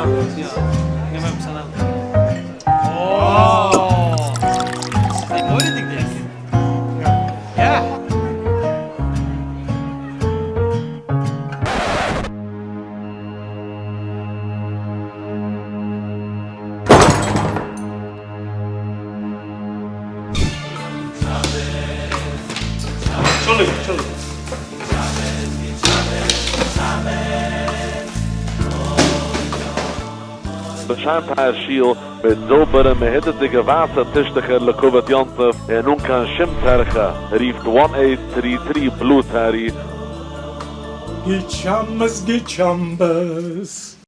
Ja, gib mir Salat. Oh! Hey, Leute, dich. Ja. Entschuldigung. Bescheinpaar Schiel mit saubere, mehittige Wassertischtige Lekovat Jontef en nun kan Schimterge rieft 1833 BlueTerry. Gichambas.